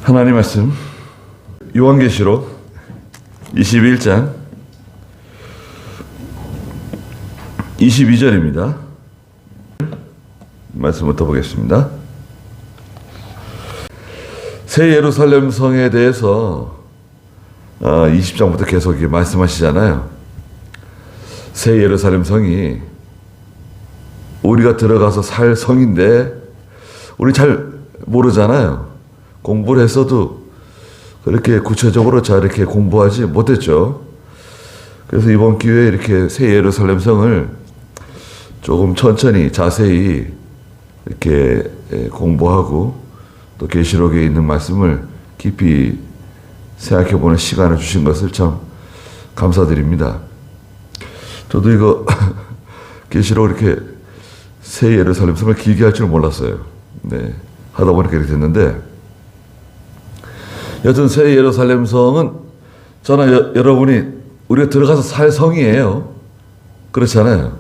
하나님 말씀 요한계시록 21장 22절입니다. 말씀부터 보겠습니다. 새 예루살렘 성에 대해서 20장부터 계속 말씀하시잖아요. 새 예루살렘 성이 우리가 들어가서 살 성인데 우리 잘 모르잖아요. 공부를 했어도 그렇게 구체적으로 잘 이렇게 공부하지 못했죠. 그래서 이번 기회에 이렇게 새 예루살렘 성을 조금 천천히 자세히 이렇게 공부하고 또 계시록에 있는 말씀을 깊이 생각해보는 시간을 주신 것을 참 감사드립니다. 저도 이거 계시록 이렇게 새 예루살렘 성을 길게 할 줄 몰랐어요. 네, 하다 보니까 이렇게 됐는데, 여튼 새 예루살렘 성은 저나 여러분이 우리가 들어가서 살 성이에요. 그렇잖아요.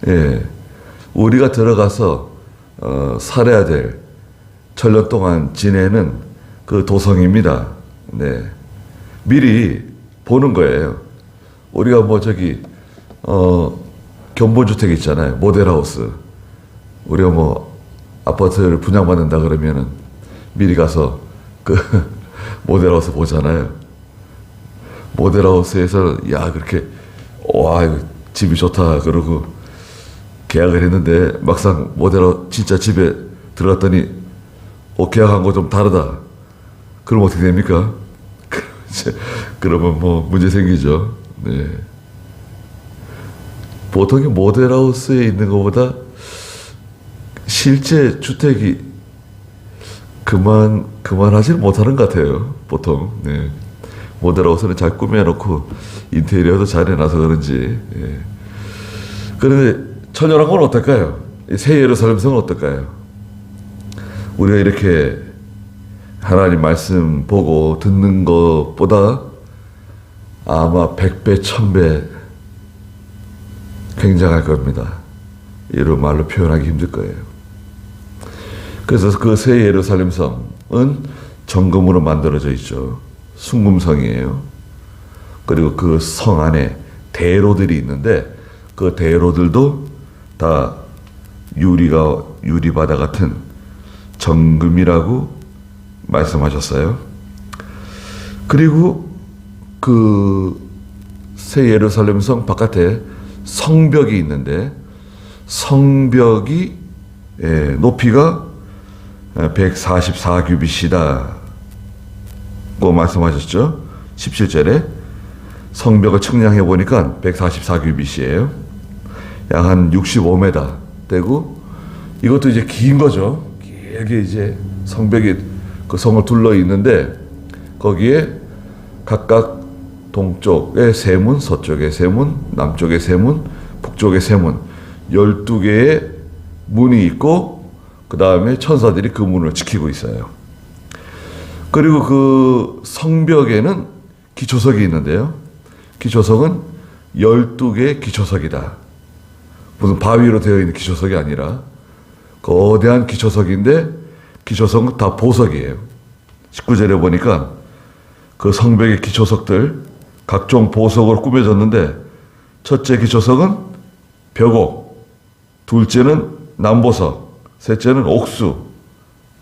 예, 우리가 들어가서 살아야 될 천년 동안 지내는 그 도성입니다. 네, 미리 보는 거예요. 우리가 뭐 저기 견본주택 있잖아요. 모델하우스. 우리가 뭐 아파트를 분양받는다 그러면은 미리 가서 그 모델하우스 보잖아요. 모델하우스에서 야 그렇게 와 이거 집이 좋다 그러고 계약을 했는데 막상 모델하우스 진짜 집에 들어갔더니 계약한 거 좀 다르다. 그럼 어떻게 됩니까? 그러면 뭐 문제 생기죠. 네. 보통 모델하우스에 있는 것보다 실제 주택이 그만하지는 못하는 것 같아요. 보통. 네. 모델하우스는 잘 꾸며놓고 인테리어도 잘 해놔서 그런지. 예. 그런데 천연왕국은 어떨까요? 새 예루살렘 성은 어떨까요? 우리가 이렇게 하나님 말씀 보고 듣는 것보다 아마 100배, 1000배 굉장할 겁니다. 이런 말로 표현하기 힘들 거예요. 그래서 그 새 예루살렘 성은 정금으로 만들어져 있죠. 순금성이에요. 그리고 그 성 안에 대로들이 있는데 그 대로들도 다 유리바다 같은 정금이라고 말씀하셨어요. 그리고 그 새 예루살렘 성 바깥에 성벽이 있는데 성벽이 높이가 144규빗이다 고 말씀하셨죠. 17절에 성벽을 측량해 보니까 144규빗이에요. 약 한 65m 되고, 이것도 이제 긴 거죠. 길게 이제 성벽이 그 성을 둘러 있는데 거기에 각각 동쪽에 세 문, 서쪽에 세 문, 남쪽에 세 문, 북쪽에 세 문, 12개의 문이 있고 그 다음에 천사들이 그 문을 지키고 있어요. 그리고 그 성벽에는 기초석이 있는데요. 기초석은 12개의 기초석이다. 무슨 바위로 되어 있는 기초석이 아니라 거대한 기초석인데 기초석은 다 보석이에요. 19절에 보니까 그 성벽의 기초석들 각종 보석으로 꾸며졌는데 첫째 기초석은 벽옥, 둘째는 남보석, 셋째는 옥수,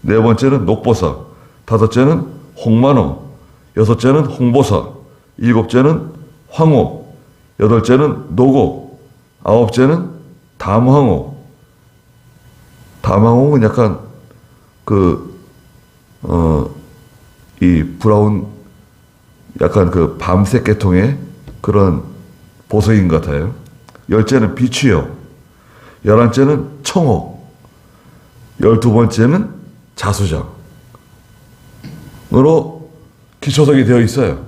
네 번째는 녹보석, 다섯째는 홍만호, 여섯째는 홍보석, 일곱째는 황옥, 여덟째는 노곡, 아홉째는 담황옥. 담황옥은 약간 이 브라운 약간 그 밤색 계통의 그런 보석인 것 같아요. 열째는 비추엽, 11째는 청옥, 12번째는 자수정으로 기초석이 되어 있어요.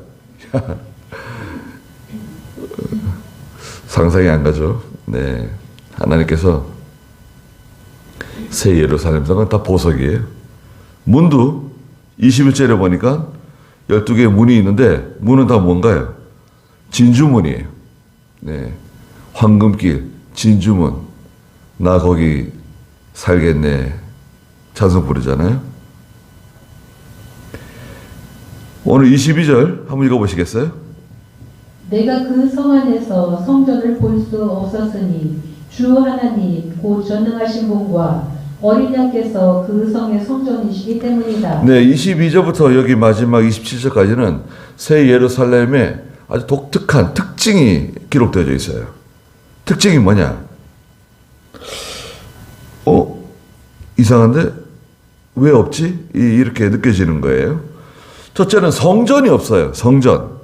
상상이 안 가죠. 네, 하나님께서 새 예루살렘 성은 다 보석이에요. 문도 21절에 보니까 12개의 문이 있는데 문은 다 뭔가요? 진주문이에요. 네, 황금길, 진주문. 나 거기 살겠네. 찬송 부르잖아요. 오늘 22절 한번 읽어보시겠어요? 내가 그 성 안에서 성전을 볼 수 없었으니 주 하나님 곧 전능하신 분과 어린 양께서 그 성의 성전이시기 때문이다. 네, 22절부터 여기 마지막 27절까지는 새 예루살렘의 아주 독특한 특징이 기록되어 있어요. 특징이 뭐냐? 이상한데? 왜 없지? 이렇게 느껴지는 거예요. 첫째는 성전이 없어요. 성전.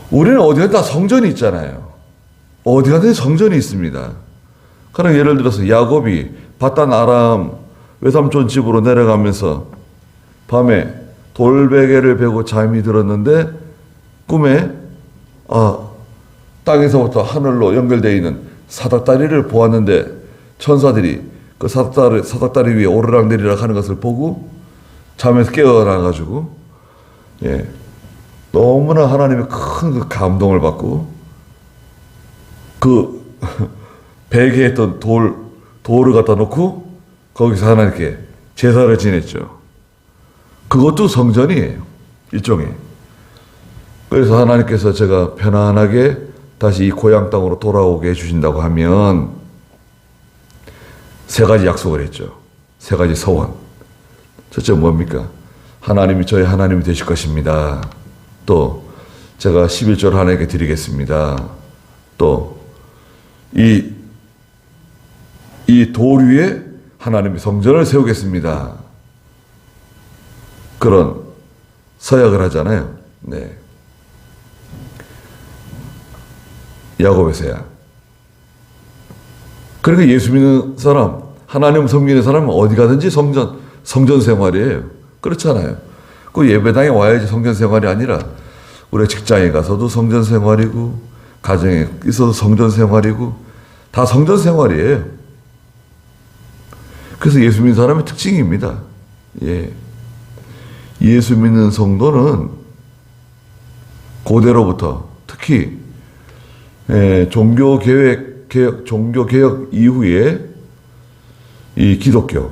우리는 어디가 다 성전이 있잖아요. 어디 가든 성전이 있습니다. 그럼 예를 들어서 야곱이 바단 아람 외삼촌 집으로 내려가면서 밤에 돌베개를 베고 잠이 들었는데 꿈에 땅에서부터 하늘로 연결되어 있는 사닥다리를 보았는데 천사들이 그 사닥다리 위에 오르락내리락 하는 것을 보고 잠에서 깨어나가지고 너무나 하나님의 큰 그 감동을 받고 그 베개했던 돌을 갖다 놓고 거기서 하나님께 제사를 지냈죠. 그것도 성전이에요. 일종의. 그래서 하나님께서 제가 편안하게 다시 이 고향 땅으로 돌아오게 해주신다고 하면 세 가지 약속을 했죠. 세 가지 서원. 첫째 뭡니까? 하나님이 저의 하나님이 되실 것입니다. 또 제가 11조를 하나님께 드리겠습니다. 또 이 돌 위에 하나님의 성전을 세우겠습니다. 그런 서약을 하잖아요. 네. 야곱의 서약. 그러니까 예수 믿는 사람, 하나님 섬기는 사람은 어디 가든지 성전 생활이에요. 그렇잖아요. 그 예배당에 와야지 성전 생활이 아니라 우리 직장에 가서도 성전 생활이고 가정에 있어도 성전 생활이고 다 성전 생활이에요. 그래서 예수 믿는 사람의 특징입니다. 예수 믿는 성도는 고대로부터 특히 종교개혁 이후에 이 기독교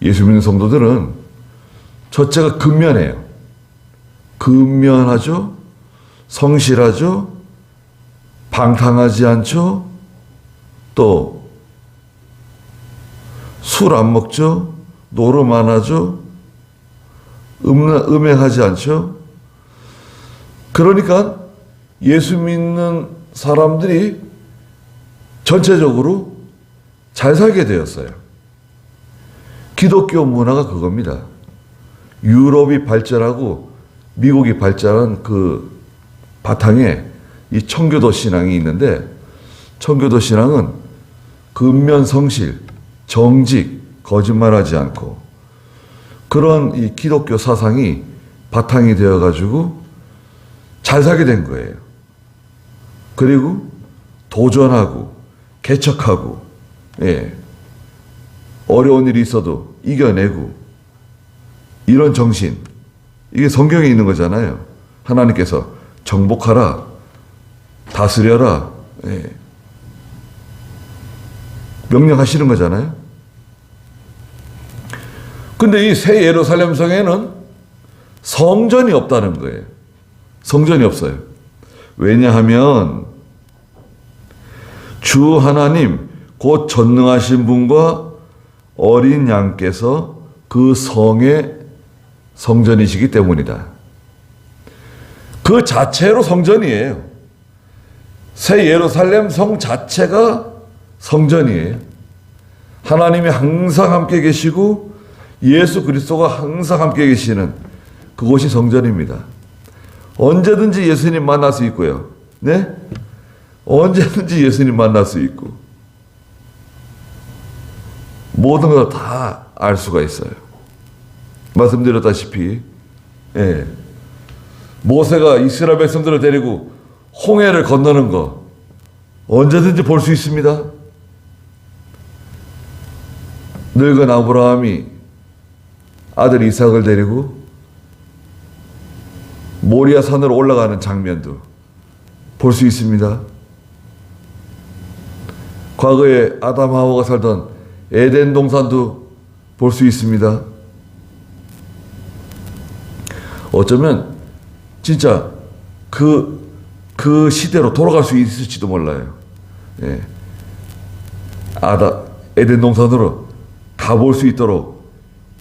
예수 믿는 성도들은 첫째가 근면해요. 근면하죠. 성실하죠. 방탕하지 않죠. 또 술 안 먹죠. 노름 안 하죠. 음행하지 않죠. 그러니까 예수 믿는 사람들이 전체적으로 잘 살게 되었어요. 기독교 문화가 그겁니다. 유럽이 발전하고 미국이 발전한 그 바탕에 이 청교도 신앙이 있는데 청교도 신앙은 근면 성실, 정직, 거짓말하지 않고 그런 이 기독교 사상이 바탕이 되어가지고 잘 살게 된 거예요. 그리고 도전하고 개척하고 어려운 일이 있어도 이겨내고 이런 정신 이게 성경에 있는 거잖아요. 하나님께서 정복하라 다스려라 명령하시는 거잖아요. 근데 이 새 예루살렘 성에는 성전이 없다는 거예요. 성전이 없어요. 왜냐하면 주 하나님 곧 전능하신 분과 어린 양께서 그 성의 성전이시기 때문이다. 그 자체로 성전이에요. 새 예루살렘 성 자체가 성전이에요. 하나님이 항상 함께 계시고 예수 그리스도가 항상 함께 계시는 그곳이 성전입니다. 언제든지 예수님 만날 수 있고요. 네? 언제든지 예수님 만날 수 있고 모든 걸 다 알 수가 있어요. 말씀드렸다시피 모세가 이스라엘 백성들을 데리고 홍해를 건너는 거 언제든지 볼 수 있습니다. 늙은 아브라함이 아들 이삭을 데리고 모리아 산으로 올라가는 장면도 볼 수 있습니다. 과거에 아담 하와가 살던 에덴 동산도 볼 수 있습니다. 어쩌면 진짜 그 시대로 돌아갈 수 있을지도 몰라요. 예. 에덴 동산으로 가볼 수 있도록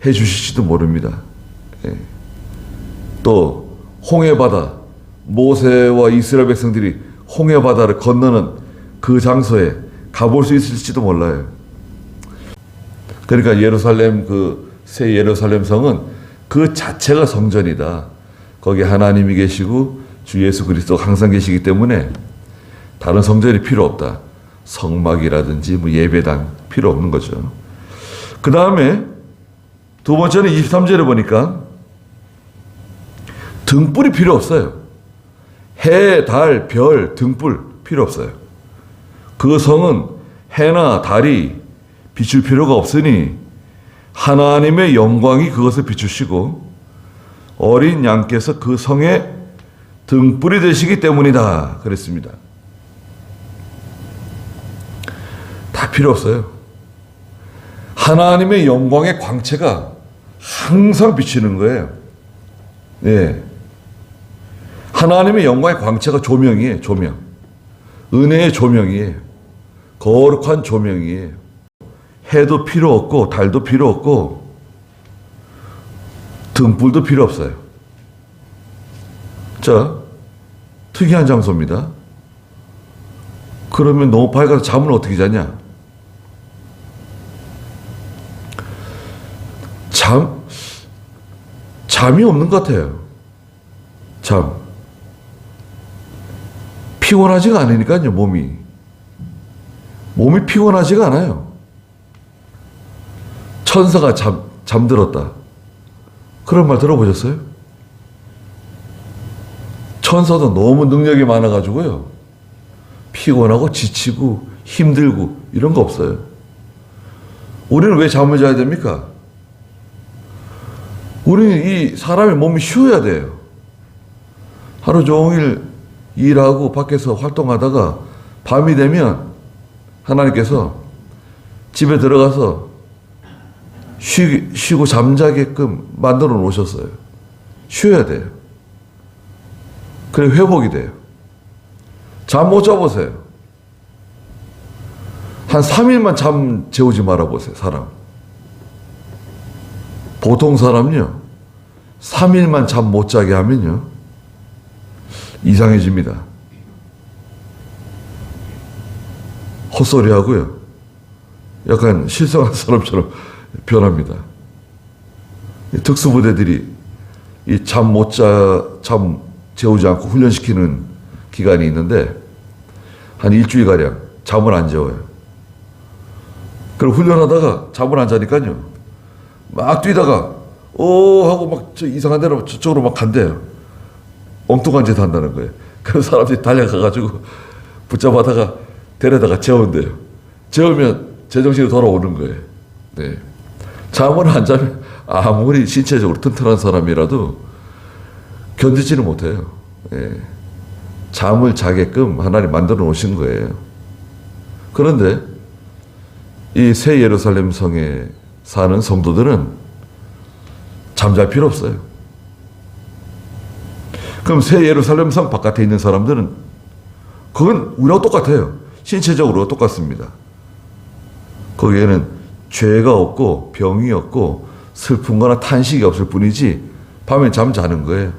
해주실지도 모릅니다. 예. 또 홍해바다, 모세와 이스라엘 백성들이 홍해바다를 건너는 그 장소에 가볼 수 있을지도 몰라요. 그러니까 예루살렘, 그 새 예루살렘 성은 그 자체가 성전이다. 거기 하나님이 계시고 주 예수 그리스도가 항상 계시기 때문에 다른 성전이 필요 없다. 성막이라든지 뭐 예배당 필요 없는 거죠. 그 다음에 두 번째는 23절에 보니까 등불이 필요 없어요. 해, 달, 별, 등불 필요 없어요. 그 성은 해나 달이 비출 필요가 없으니 하나님의 영광이 그것을 비추시고 어린 양께서 그 성에 등불이 되시기 때문이다. 그랬습니다. 다 필요 없어요. 하나님의 영광의 광채가 항상 비치는 거예요. 예. 하나님의 영광의 광채가 조명이에요. 조명. 은혜의 조명이에요. 거룩한 조명이에요. 해도 필요 없고 달도 필요 없고 등불도 필요 없어요. 자, 특이한 장소입니다. 그러면 너무 밝아서 잠을 어떻게 자냐? 잠이 없는 것 같아요. 피곤하지가 않으니까요, 몸이 피곤하지가 않아요. 천사가 잠들었다. 그런 말 들어보셨어요? 천사도 너무 능력이 많아가지고요. 피곤하고 지치고 힘들고 이런 거 없어요. 우리는 왜 잠을 자야 됩니까? 우리는 이 사람의 몸이 쉬어야 돼요. 하루 종일 일하고 밖에서 활동하다가 밤이 되면 하나님께서 집에 들어가서 쉬고 잠자게끔 만들어 놓으셨어요. 쉬어야 돼요. 그래 회복이 돼요. 잠 못 자보세요. 한 3일만 잠 재우지 말아보세요. 사람. 보통 사람요 3일만 잠 못 자게 하면요 이상해집니다. 헛소리하고요 약간 실성한 사람처럼 변합니다. 특수부대들이 이 잠 재우지 않고 훈련시키는 기간이 있는데 한 일주일가량 잠을 안 재워요. 그럼 훈련하다가 잠을 안 자니까요 막 뛰다가 하고 막 저 이상한 데로 저쪽으로 막 간대요. 엉뚱한 짓 한다는 거예요. 그래서 사람들이 달려가가지고 붙잡아다가 데려다가 재운대요. 재우면 제정신이 돌아오는 거예요. 네. 잠을 안 자면 아무리 신체적으로 튼튼한 사람이라도 견디지는 못해요. 네. 잠을 자게끔 하나님 만들어 놓으신 거예요. 그런데 이 새 예루살렘 성에 사는 성도들은 잠잘 필요 없어요. 그럼 새 예루살렘 성 바깥에 있는 사람들은 그건 우리하고 똑같아요. 신체적으로 똑같습니다. 거기에는 죄가 없고 병이 없고 슬픔거나 탄식이 없을 뿐이지 밤에 잠 자는 거예요.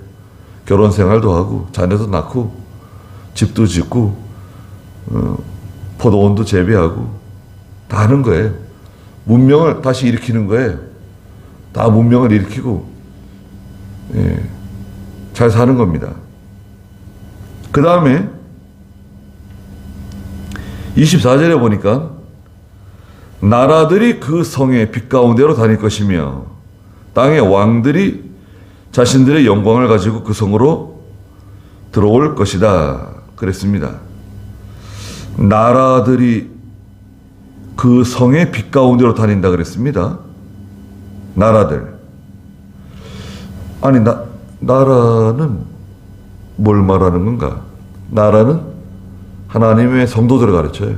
결혼 생활도 하고 자녀도 낳고 집도 짓고 포도원도 재배하고 다 하는 거예요. 문명을 다시 일으키는 거예요. 다 문명을 일으키고 잘 사는 겁니다. 그 다음에 24절에 보니까 나라들이 그 성의 빛 가운데로 다닐 것이며 땅의 왕들이 자신들의 영광을 가지고 그 성으로 들어올 것이다. 그랬습니다. 나라들이 그 성의 빛 가운데로 다닌다 그랬습니다. 나라들. 아니, 나라는 뭘 말하는 건가? 나라는 하나님의 성도들을 가르쳐요.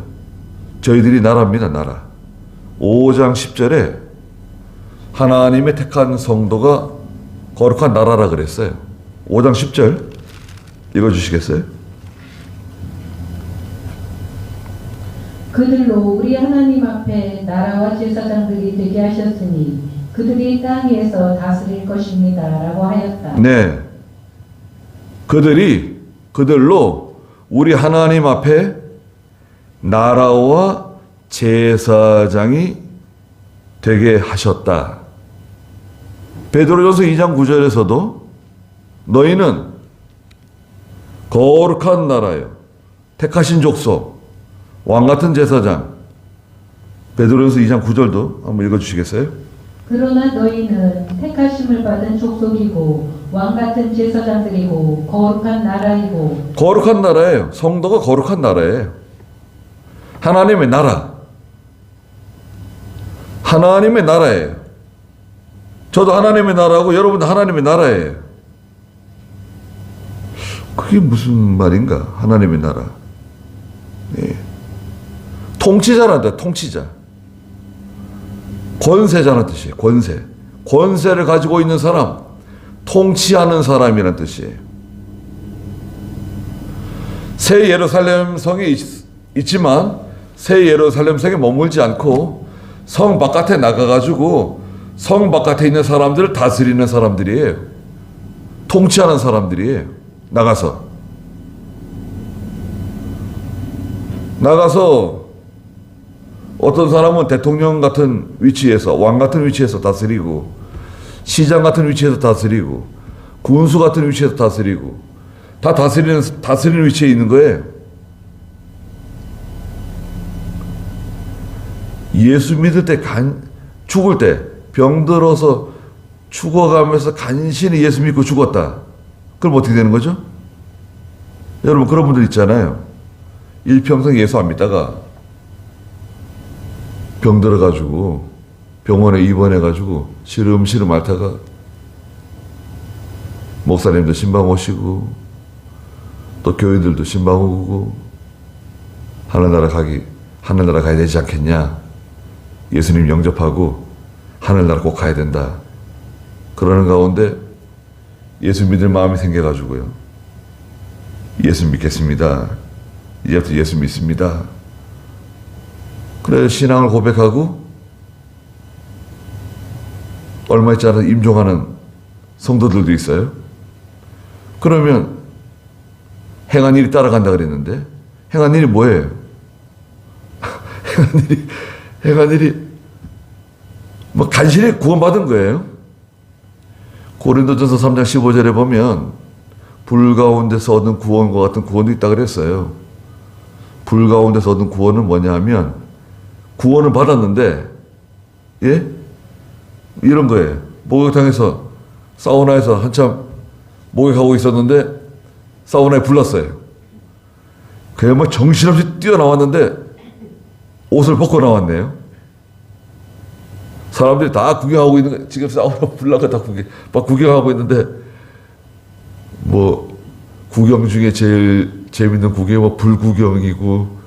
저희들이 나라입니다, 나라. 5장 10절에 하나님의 택한 성도가 거룩한 나라라 그랬어요. 5장 10절 읽어주시겠어요? 그들로 우리 하나님 앞에 나라와 제사장들이 되게 하셨으니 그들이 땅 위에서 다스릴 것입니다. 라고 하였다. 네. 그들로 우리 하나님 앞에 나라와 제사장이 되게 하셨다. 베드로전서 2장 9절에서도 너희는 거룩한 나라요, 택하신 족속, 왕같은 제사장. 베드로전서 2장 9절도 한번 읽어주시겠어요? 그러나 너희는 택하심을 받은 족속이고 왕같은 제사장들이고 거룩한 나라이고. 거룩한 나라예요. 성도가 거룩한 나라예요. 하나님의 나라. 하나님의 나라예요. 저도 하나님의 나라고 여러분도 하나님의 나라예요. 그게 무슨 말인가? 하나님의 나라. 네. 통치자란다. 통치자. 권세자는 뜻이에요. 권세. 권세를 가지고 있는 사람, 통치하는 사람이라는 뜻이에요. 새 예루살렘 성에 있지만 새 예루살렘 성에 머물지 않고 성 바깥에 나가가지고 성 바깥에 있는 사람들을 다스리는 사람들이에요. 통치하는 사람들이에요. 나가서 어떤 사람은 대통령 같은 위치에서, 왕 같은 위치에서 다스리고, 시장 같은 위치에서 다스리고, 군수 같은 위치에서 다스리고, 다 다스리는 위치에 있는 거예요. 예수 믿을 때 죽을 때 병들어서 죽어가면서 간신히 예수 믿고 죽었다. 그럼 어떻게 되는 거죠? 여러분 그런 분들 있잖아요. 일평생 예수 안 믿다가 병들어가지고 병원에 입원해가지고 시름시름 앓다가 목사님도 신방 오시고 또 교인들도 신방 오고 하늘나라 가야 되지 않겠냐. 예수님 영접하고 하늘나라 꼭 가야 된다. 그러는 가운데 예수 믿을 마음이 생겨가지고요. 예수 믿겠습니다. 이제부터 예수 믿습니다. 그래 신앙을 고백하고 얼마 있지 않아 임종하는 성도들도 있어요. 그러면 행한 일이 따라간다 그랬는데 행한 일이 뭐예요? 행한 일이 뭐 간신히 구원받은 거예요. 고린도전서 3장 15절에 보면 불 가운데서 얻은 구원과 같은 구원도 있다 그랬어요. 불 가운데서 얻은 구원은 뭐냐 하면 구원을 받았는데 예? 이런 거예요. 목욕탕에서 사우나에서 한참 목욕하고 있었는데 사우나에 불났어요. 그냥 뭐 정신없이 뛰어나왔는데 옷을 벗고 나왔네요. 사람들이 다 구경하고 있는 거, 지금 사우나 불나가 다 구경하고 있는데 뭐 구경 중에 제일 재밌는 구경이 뭐 불구경이고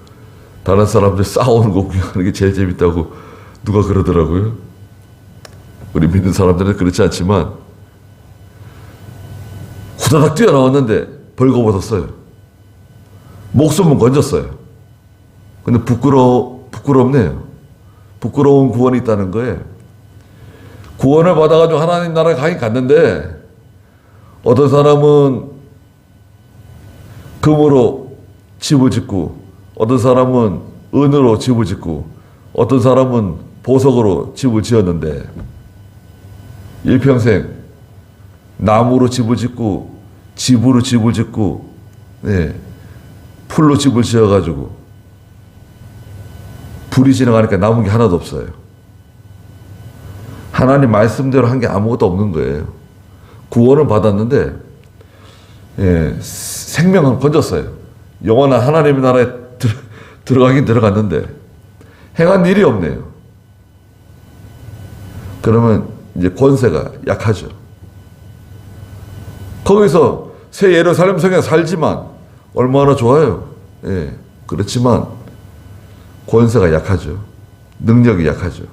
다른 사람들 싸우는 거 구경하는 게 제일 재밌다고 누가 그러더라고요. 우리 믿는 사람들은 그렇지 않지만 후다닥 뛰어나왔는데 벌거벗었어요. 목숨은 건졌어요. 근데 부끄럽네요. 부끄러운 구원이 있다는 거예요. 구원을 받아가지고 하나님 나라에 가긴 갔는데 어떤 사람은 금으로 집을 짓고 어떤 사람은 은으로 집을 짓고 어떤 사람은 보석으로 집을 지었는데 일평생 나무로 집을 짓고 집으로 집을 짓고 네, 풀로 집을 지어가지고 불이 지나가니까 남은 게 하나도 없어요. 하나님 말씀대로 한 게 아무것도 없는 거예요. 구원을 받았는데 예, 생명은 건졌어요. 영원한 하나님의 나라에 들어가긴 들어갔는데 행한 일이 없네요. 그러면 이제 권세가 약하죠. 거기서 새 예루살렘 성에 살지만 얼마나 좋아요. 예, 그렇지만 권세가 약하죠. 능력이 약하죠.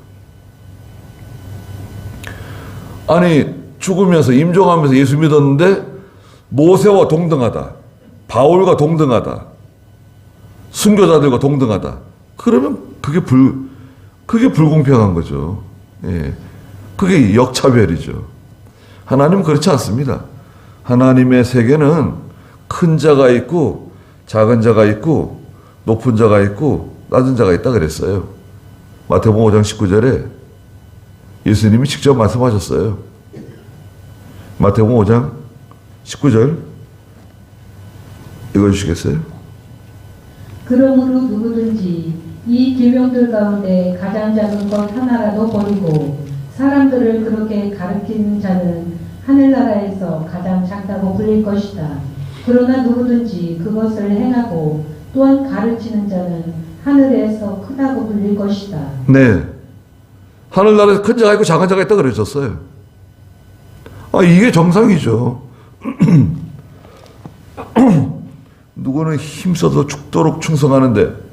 아니 죽으면서 임종하면서 예수 믿었는데 모세와 동등하다. 바울과 동등하다. 순교자들과 동등하다. 그러면 그게 불공평한 거죠. 예. 그게 역차별이죠. 하나님은 그렇지 않습니다. 하나님의 세계는 큰 자가 있고 작은 자가 있고 높은 자가 있고 낮은 자가 있다 그랬어요. 마태복음 5장 19절에 예수님이 직접 말씀하셨어요. 마태복음 5장 19절 읽어주시겠어요? 그러므로 누구든지 이 계명들 가운데 가장 작은 것 하나라도 버리고 사람들을 그렇게 가르치는 자는 하늘나라에서 가장 작다고 불릴 것이다. 그러나 누구든지 그것을 행하고 또한 가르치는 자는 하늘에서 크다고 불릴 것이다. 네. 하늘나라에서 큰 자가 있고 작은 자가 있다 그러셨어요. 이게 정상이죠. 누구는 힘써서 죽도록 충성하는데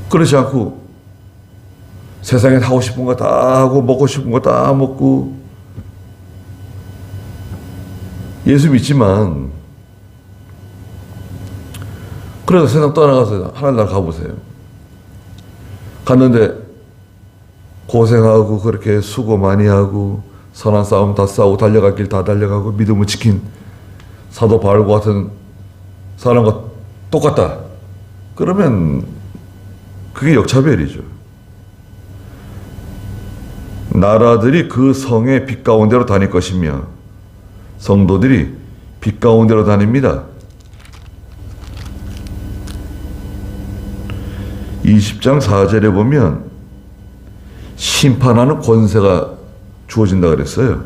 그렇지 않고 세상에 하고 싶은 거 다 하고 먹고 싶은 거 다 먹고 예수 믿지만 그래서 세상 떠나가서 하늘나라 가보세요. 갔는데 고생하고 그렇게 수고 많이 하고 선한 싸움 다 싸우고 달려갈 길 다 달려가고 믿음을 지킨 사도 바울과 같은 사람과 똑같다. 그러면 그게 역차별이죠. 나라들이 그 성의 빛 가운데로 다닐 것이며 성도들이 빛 가운데로 다닙니다. 20장 4절에 보면 심판하는 권세가 주어진다 그랬어요.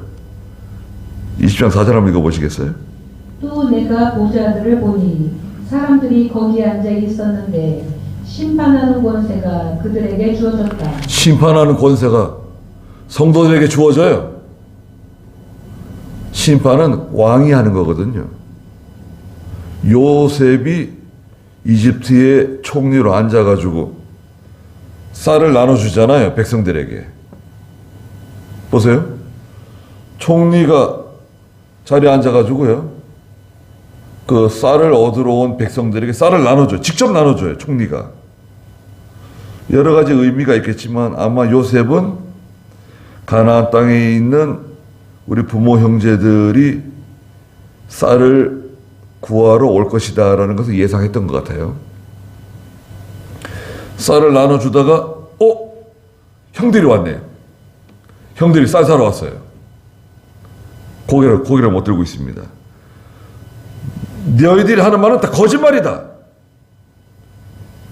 20장 4절 한번 읽어보시겠어요? 또 내가 보좌들을 보니 사람들이 거기에 앉아 있었는데 심판하는 권세가 그들에게 주어졌다. 심판하는 권세가 성도들에게 주어져요. 심판은 왕이 하는 거거든요. 요셉이 이집트의 총리로 앉아가지고 쌀을 나눠주잖아요. 백성들에게. 보세요. 총리가 자리에 앉아가지고요. 그 쌀을 얻으러 온 백성들에게 쌀을 나눠줘요. 직접 나눠줘요. 총리가. 여러 가지 의미가 있겠지만 아마 요셉은 가나안 땅에 있는 우리 부모 형제들이 쌀을 구하러 올 것이다 라는 것을 예상했던 것 같아요. 쌀을 나눠주다가 형들이 왔네요. 형들이 쌀 사러 왔어요. 고개를 못 들고 있습니다. 너희들이 하는 말은 다 거짓말이다.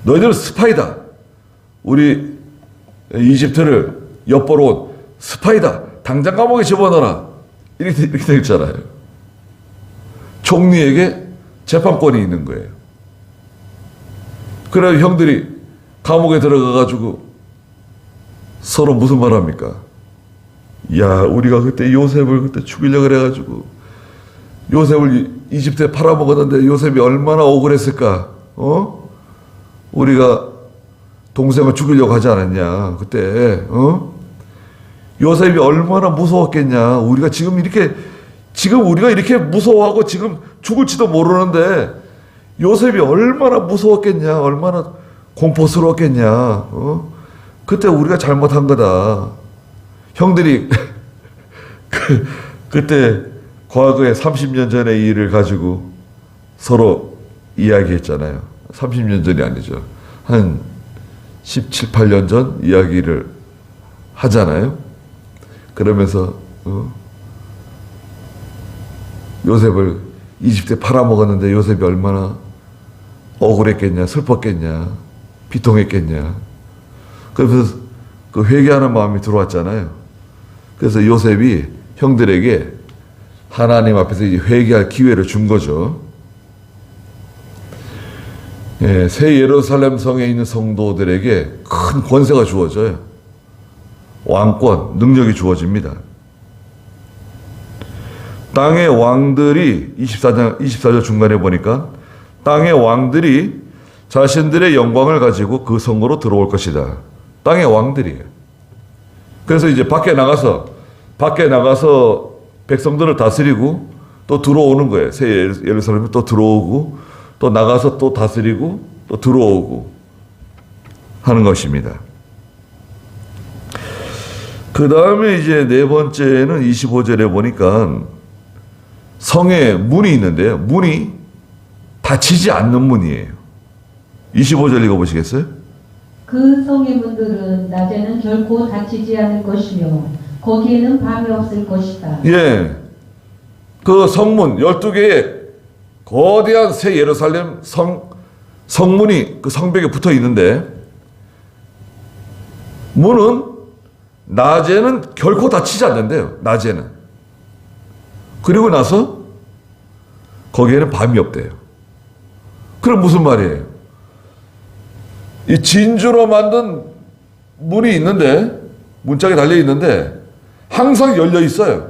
너희들은 스파이다. 우리 이집트를 엿보러 온 스파이다. 당장 감옥에 집어넣어라. 이렇게 되었잖아요. 총리에게 재판권이 있는 거예요. 그래서 형들이 감옥에 들어가가지고 서로 무슨 말 합니까? 야, 우리가 그때 요셉을 그때 죽이려고 그래가지고 요셉을 이집트에 팔아먹었는데 요셉이 얼마나 억울했을까? 우리가 동생을 죽이려고 하지 않았냐? 그때 요셉이 얼마나 무서웠겠냐? 우리가 이렇게 무서워하고 지금 죽을지도 모르는데 요셉이 얼마나 무서웠겠냐? 얼마나 공포스러웠겠냐? 그때 우리가 잘못한 거다. 형들이 그때 과거에 30년 전의 일을 가지고 서로 이야기했잖아요. 30년 전이 아니죠. 한 17, 18년 전 이야기를 하잖아요. 그러면서 요셉을 이집트에 팔아먹었는데 요셉이 얼마나 억울했겠냐, 슬펐겠냐, 비통했겠냐. 그래서 그 회개하는 마음이 들어왔잖아요. 그래서 요셉이 형들에게 하나님 앞에서 회개할 기회를 준 거죠. 예, 새 예루살렘 성에 있는 성도들에게 큰 권세가 주어져요. 왕권, 능력이 주어집니다. 땅의 왕들이 24절 중간에 보니까 땅의 왕들이 자신들의 영광을 가지고 그 성으로 들어올 것이다. 땅의 왕들이에요. 그래서 이제 밖에 나가서 백성들을 다스리고 또 들어오는 거예요. 새 예루살렘이 또 들어오고 또 나가서 또 다스리고 또 들어오고 하는 것입니다. 그 다음에 이제 네 번째는 25절에 보니까 성에 문이 있는데요. 문이 닫히지 않는 문이에요. 25절 읽어보시겠어요? 그 성의 문들은 낮에는 결코 닫히지 않을 것이며 거기에는 밤이 없을 것이다. 예. 그 성문 12개의 거대한 새 예루살렘 성문이 그 성벽에 붙어 있는데 문은 낮에는 결코 닫히지 않는데요. 낮에는. 그리고 나서 거기에는 밤이 없대요. 그럼 무슨 말이에요? 이 진주로 만든 문이 있는데 문짝에 달려 있는데 항상 열려 있어요.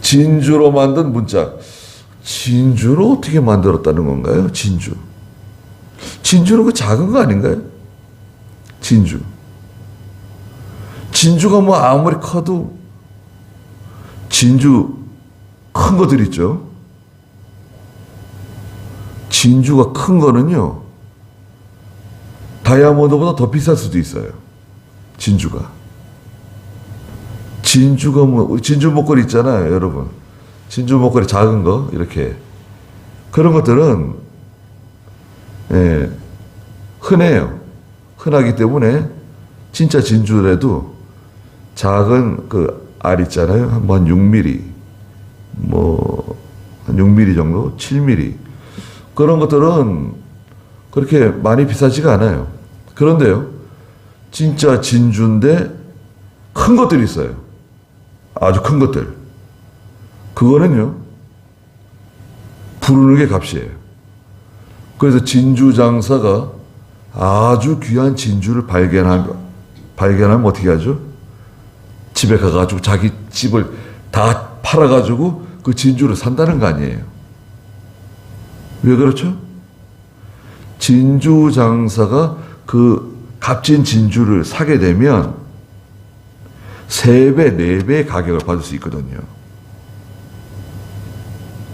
진주로 만든 문짝. 진주로 어떻게 만들었다는 건가요? 진주. 진주는 그 작은 거 아닌가요? 진주. 진주가 뭐 아무리 커도 진주 큰 것들 있죠. 진주가 큰 거는요. 다이아몬드보다 더 비쌀 수도 있어요. 진주가. 진주가 뭐 진주 목걸이 있잖아요, 여러분. 진주 목걸이 작은 거 이렇게 그런 것들은 예, 흔해요. 흔하기 때문에 진짜 진주라도 작은 그 알 있잖아요. 한 6mm, 뭐 한 6mm 정도, 7mm 그런 것들은 그렇게 많이 비싸지가 않아요. 그런데요, 진짜 진주인데 큰 것들이 있어요. 아주 큰 것들. 그거는요, 부르는 게 값이에요. 그래서 진주 장사가 아주 귀한 진주를 발견하면 어떻게 하죠? 집에 가가지고 자기 집을 다 팔아가지고 그 진주를 산다는 거 아니에요. 왜 그렇죠? 진주 장사가 그 값진 진주를 사게 되면 3배, 4배의 가격을 받을 수 있거든요.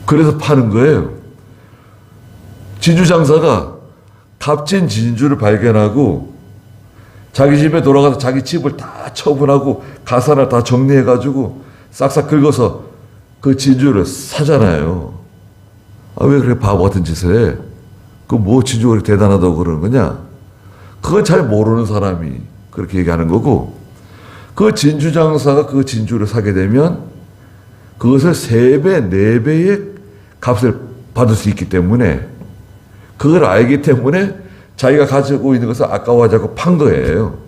그래서 파는 거예요. 진주 장사가 값진 진주를 발견하고 자기 집에 돌아가서 자기 집을 다 처분하고 가사를 다 정리해가지고 싹싹 긁어서 그 진주를 사잖아요. 아, 왜 그렇게 바보 같은 짓을 해? 그 뭐 진주가 그렇게 대단하다고 그러는 거냐? 그건 잘 모르는 사람이 그렇게 얘기하는 거고, 그 진주 장사가 그 진주를 사게 되면 그것을 3배, 4배의 값을 받을 수 있기 때문에, 그걸 알기 때문에 자기가 가지고 있는 것을 아까워하지 않고 판 거예요.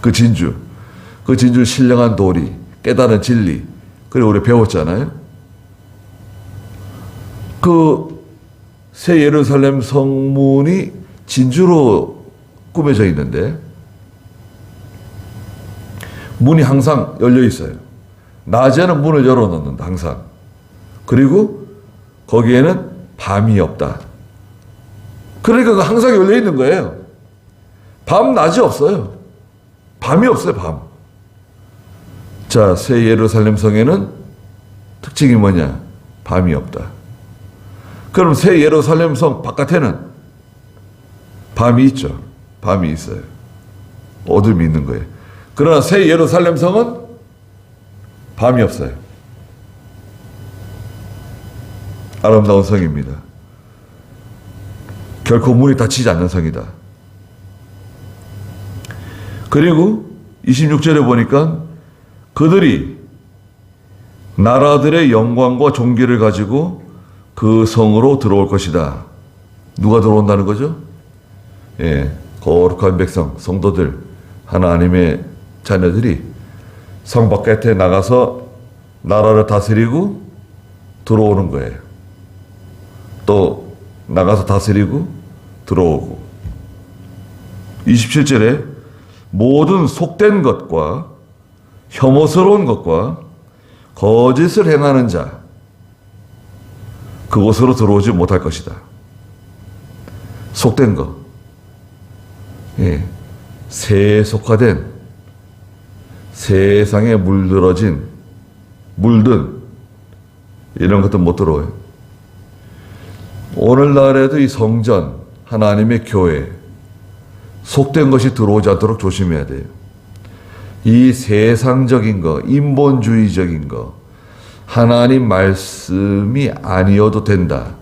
그 진주. 그 진주 신령한 도리, 깨달은 진리. 그리고 우리 배웠잖아요. 그 새 예루살렘 성문이 진주로 꾸며져 있는데 문이 항상 열려 있어요. 낮에는 문을 열어놓는다, 항상. 그리고 거기에는 밤이 없다. 그러니까 항상 열려 있는 거예요. 밤, 낮이 없어요. 밤이 없어요, 밤. 자, 새 예루살렘 성에는 특징이 뭐냐? 밤이 없다. 그럼 새 예루살렘 성 바깥에는 밤이 있죠. 밤이 있어요. 어둠이 있는 거예요. 그러나 새 예루살렘 성은 밤이 없어요. 아름다운 성입니다. 결코 문이 닫히지 않는 성이다. 그리고 26절에 보니까 그들이 나라들의 영광과 존귀를 가지고 그 성으로 들어올 것이다. 누가 들어온다는 거죠? 예, 거룩한 백성, 성도들, 하나님의 자녀들이 성 바깥에 나가서 나라를 다스리고 들어오는 거예요. 또 나가서 다스리고 들어오고. 27절에 모든 속된 것과 혐오스러운 것과 거짓을 행하는 자 그곳으로 들어오지 못할 것이다. 속된 것. 예. 새에 속화된 세상에 물들어진 물든 이런 것도 못 들어와요. 오늘날에도 이 성전, 하나님의 교회, 속된 것이 들어오지 않도록 조심해야 돼요. 이 세상적인 거, 인본주의적인 거, 하나님 말씀이 아니어도 된다.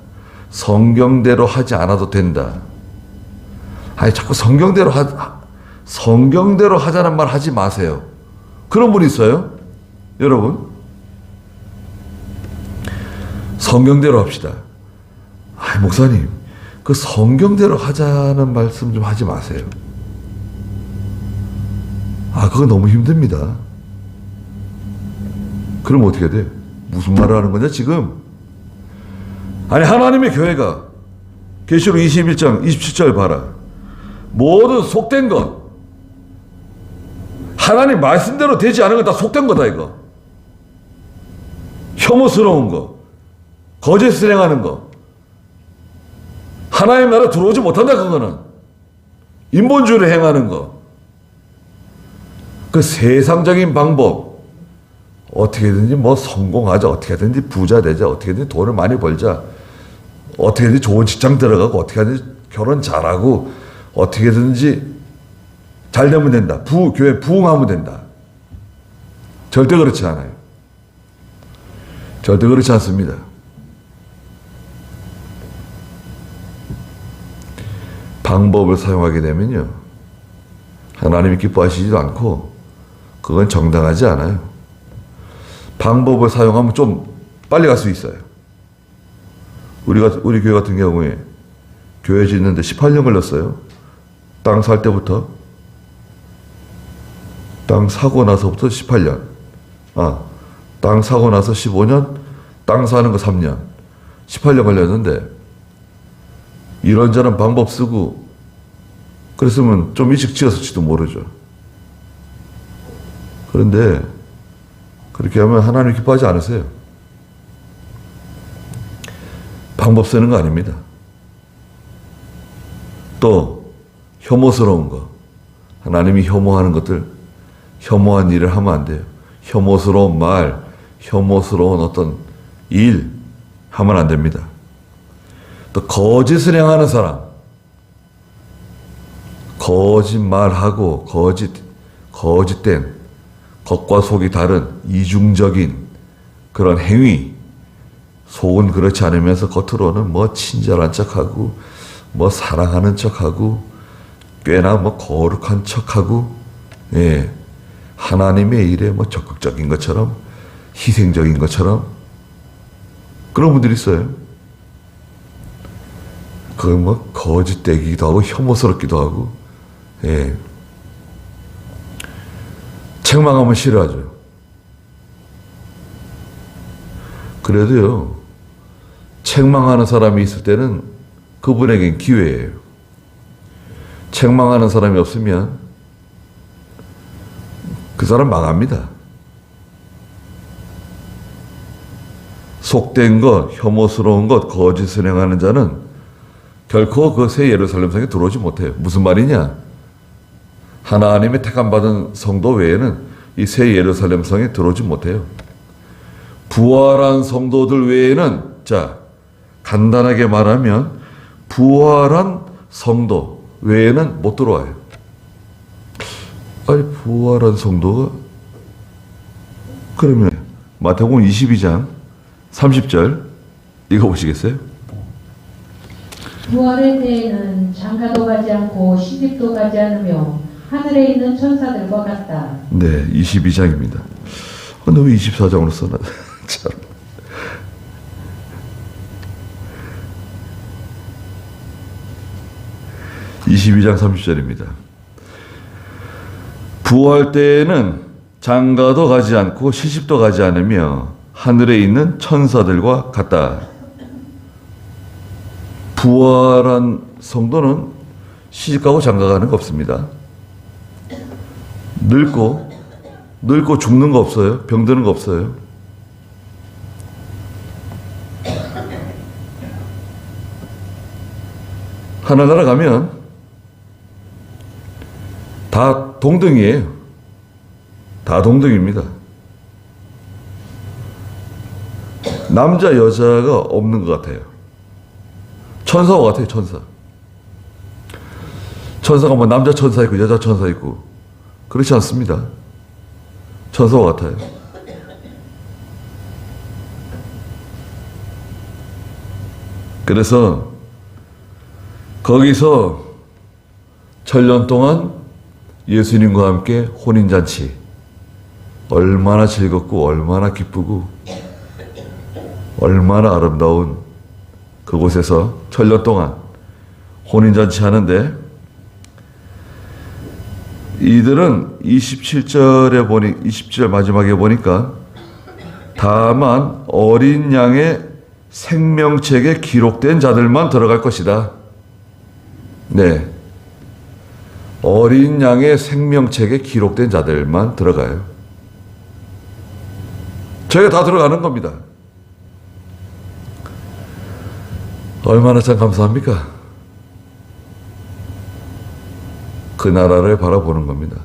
성경대로 하지 않아도 된다. 아니, 자꾸 성경대로 하자는 말 하지 마세요. 그런 분 있어요? 여러분? 성경대로 합시다. 아이, 목사님, 그 성경대로 하자는 말씀 좀 하지 마세요. 아, 그거 너무 힘듭니다. 그럼 어떻게 돼? 무슨 말을 하는 거냐, 지금? 아니, 하나님의 교회가 계시록 21장 27절 봐라. 모든 속된 것, 하나님 말씀대로 되지 않은 건 다 속된 거다, 이거. 혐오스러운 거, 거짓을 행하는 거, 하나님 나라 들어오지 못한다, 그거는. 인본주의를 행하는 거. 그 세상적인 방법, 어떻게든지 뭐 성공하자, 어떻게든지 부자 되자, 어떻게든지 돈을 많이 벌자, 어떻게든지 좋은 직장 들어가고, 어떻게든지 결혼 잘하고, 어떻게든지 잘 되면 된다. 교회 부흥하면 된다. 절대 그렇지 않아요. 절대 그렇지 않습니다. 방법을 사용하게 되면요, 하나님이 기뻐하시지도 않고 그건 정당하지 않아요. 방법을 사용하면 좀 빨리 갈 수 있어요. 우리 교회 같은 경우에 교회 짓는데 18년 걸렸어요. 땅 살 때부터. 땅 사고 나서부터 18년. 땅 사고 나서 15년, 땅 사는 거 3년. 18년 걸렸는데, 이런저런 방법 쓰고, 그랬으면 좀 일찍 지었을지도 모르죠. 그런데, 그렇게 하면 하나님 기뻐하지 않으세요. 방법 쓰는 거 아닙니다. 또, 혐오스러운 거. 하나님이 혐오하는 것들, 혐오한 일을 하면 안 돼요. 혐오스러운 말, 혐오스러운 어떤 일 하면 안 됩니다. 또 거짓을 행하는 사람, 거짓말하고 거짓된 겉과 속이 다른 이중적인 그런 행위, 속은 그렇지 않으면서 겉으로는 뭐 친절한 척하고 뭐 사랑하는 척하고 꽤나 뭐 거룩한 척하고, 예, 하나님의 일에 뭐 적극적인 것처럼, 희생적인 것처럼 그런 분들이 있어요. 그 뭐 거짓되기도 하고 혐오스럽기도 하고, 예, 책망하면 싫어하죠. 그래도요, 책망하는 사람이 있을 때는 그분에겐 기회예요. 책망하는 사람이 없으면 그 사람 망합니다. 속된 것, 혐오스러운 것, 거짓을 행하는 자는 결코 그 새 예루살렘 성에 들어오지 못해요. 무슨 말이냐? 하나님의 택함받은 성도 외에는 이 새 예루살렘 성에 들어오지 못해요. 부활한 성도들 외에는, 자, 간단하게 말하면 부활한 성도 외에는 못 들어와요. 아니, 부활한 성도가, 그러면 마태복음 22장 30절 읽어보시겠어요? 부활의 때에는 장가도 가지 않고 시집도 가지 않으며 하늘에 있는 천사들과 같다. 네, 22장입니다. 근데 왜 24장으로 써놔? 참. (22장 30절입니다) 부활 때에는 장가도 가지 않고 시집도 가지 않으며 하늘에 있는 천사들과 같다. 부활한 성도는 시집가고 장가가는 거 없습니다. 늙고 죽는 거 없어요. 병드는 거 없어요. 하늘나라 가면 다 동등이에요. 다 동등입니다. 남자 여자가 없는 것 같아요. 천사와 같아요. 천사. 천사가 뭐 남자 천사 있고 여자 천사 있고 그렇지 않습니다. 천사와 같아요. 그래서 거기서 천년 동안 예수님과 함께 혼인잔치 얼마나 즐겁고 얼마나 기쁘고 얼마나 아름다운 그곳에서 천년 동안 혼인잔치 하는데 이들은 27절 마지막에 보니까 다만 어린 양의 생명책에 기록된 자들만 들어갈 것이다. 네. 어린 양의 생명책에 기록된 자들만 들어가요. 저희가 다 들어가는 겁니다. 얼마나 참 감사합니까? 그 나라를 바라보는 겁니다.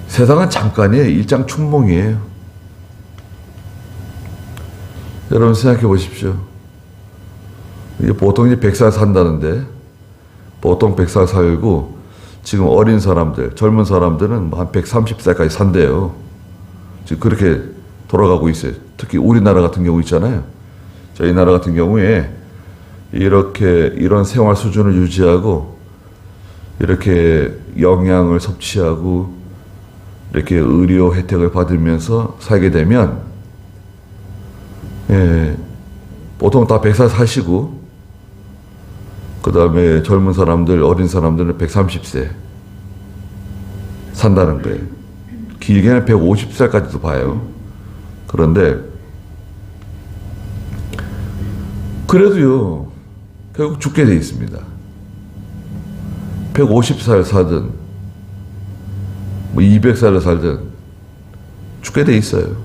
세상은 잠깐이에요. 일장춘몽이에요. 여러분 생각해 보십시오. 보통 이제 100살 산다는데 보통 100살 살고 지금 어린 사람들, 젊은 사람들은 한 130살까지 산대요. 지금 그렇게 돌아가고 있어요. 특히 우리나라 같은 경우 있잖아요. 저희 나라 같은 경우에 이런 생활 수준을 유지하고 이렇게 영양을 섭취하고 이렇게 의료 혜택을 받으면서 살게 되면 보통 다 100살 사시고 그 다음에 젊은 사람들, 어린 사람들은 130세 산다는 거예요. 길게는 150살까지도 봐요. 그런데 그래도요 결국 죽게 돼 있습니다. 150살 살든 뭐 200살을 살든 죽게 돼 있어요.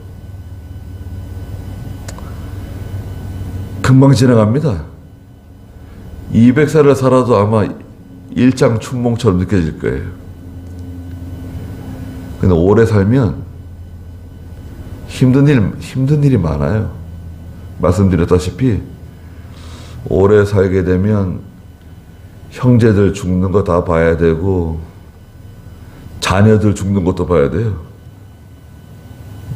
금방 지나갑니다. 200살을 살아도 아마 일장춘몽처럼 느껴질 거예요. 근데 오래 살면 힘든 일이 많아요. 말씀드렸다시피 오래 살게 되면 형제들 죽는 거 다 봐야 되고 자녀들 죽는 것도 봐야 돼요.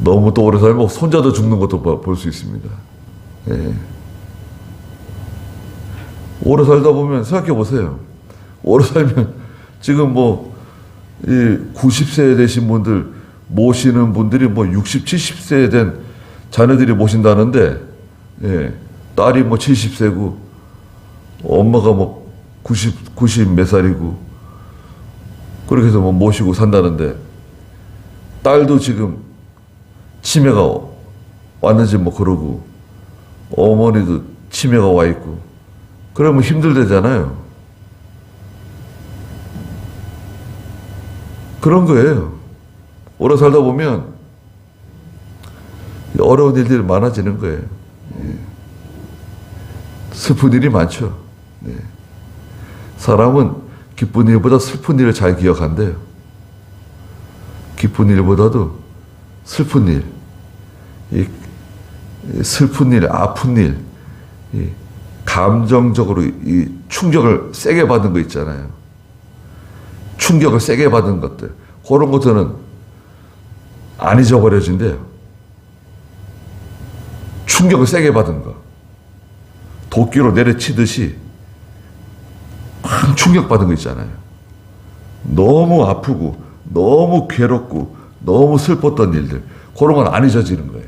너무 또 오래 살면 손자들 죽는 것도 볼 수 있습니다. 예. 오래 살다 보면 생각해 보세요. 오래 살면 지금 뭐 90세 되신 분들 모시는 분들이 뭐 60, 70세 된 자녀들이 모신다는데 딸이 뭐 70세고 엄마가 뭐 90 몇 살이고 그렇게 해서 뭐 모시고 산다는데 딸도 지금 치매가 왔는지 뭐 그러고 어머니도 치매가 와 있고 그러면 힘들대잖아요. 그런 거예요. 오래 살다 보면 어려운 일들이 많아지는 거예요. 슬픈 일이 많죠. 사람은 기쁜 일보다 슬픈 일을 잘 기억한대요. 기쁜 일보다도 슬픈 일, 슬픈 일, 아픈 일, 감정적으로 이 충격을 세게 받은 거 있잖아요. 충격을 세게 받은 것들, 그런 것들은 안 잊어버려진대요. 충격을 세게 받은 거, 도끼로 내려치듯이 막 충격받은 거 있잖아요. 너무 아프고 너무 괴롭고 너무 슬펐던 일들, 그런 건 안 잊어지는 거예요.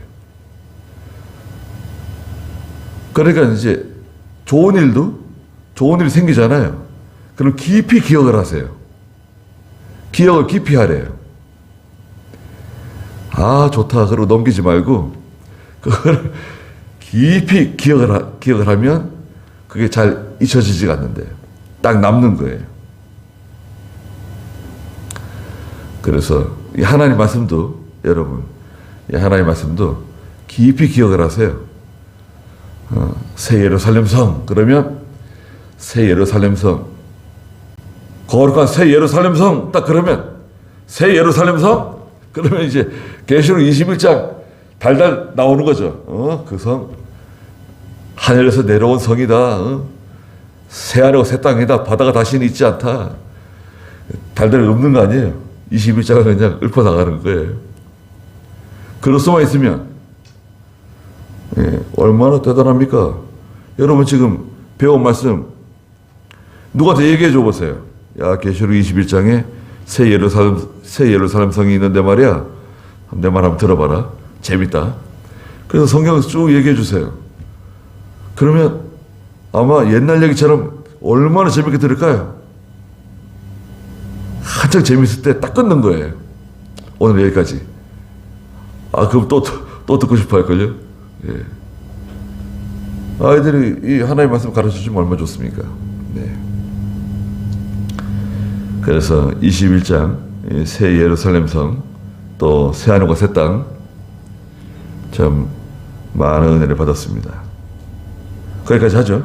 그러니까 이제 좋은 일이 생기잖아요. 그럼 깊이 기억을 하세요. 기억을 깊이 하래요. 아, 좋다. 그러고 넘기지 말고, 그걸 깊이 기억을 하면 그게 잘 잊혀지지가 않는데요. 딱 남는 거예요. 그래서 이 하나님 말씀도, 여러분, 이 하나님 말씀도 깊이 기억을 하세요. 새 예루살렘 성, 그러면 새 예루살렘 성, 거룩한 새 예루살렘 성, 딱 그러면 새 예루살렘 성, 그러면 이제 계시록 21장 달달 나오는 거죠. 그 성, 하늘에서 내려온 성이다. 새 하늘과 새 땅이다. 바다가 다시는 있지 않다. 달달 넘는 거 아니에요. 21장을 그냥 읊어나가는 거예요. 그럴 수만 있으면 얼마나 대단합니까? 여러분 지금 배운 말씀 누구한테 얘기해 줘 보세요. 야, 계시록 21장에 새 예루살렘 성이 있는데 말이야. 내 말 한번 들어봐라. 재밌다. 그래서 성경에서 쭉 얘기해 주세요. 그러면 아마 옛날 얘기처럼 얼마나 재밌게 들을까요? 한창 재밌을 때 딱 끊는 거예요. 오늘 여기까지. 그럼 또 듣고 싶어 할걸요? 예. 아이들이 이 하나님의 말씀 가르쳐 주면 얼마나 좋습니까? 네. 그래서 21장, 새 예루살렘 성, 또 새 하늘과 새 땅, 참 많은 은혜를 받았습니다. 거기까지 하죠.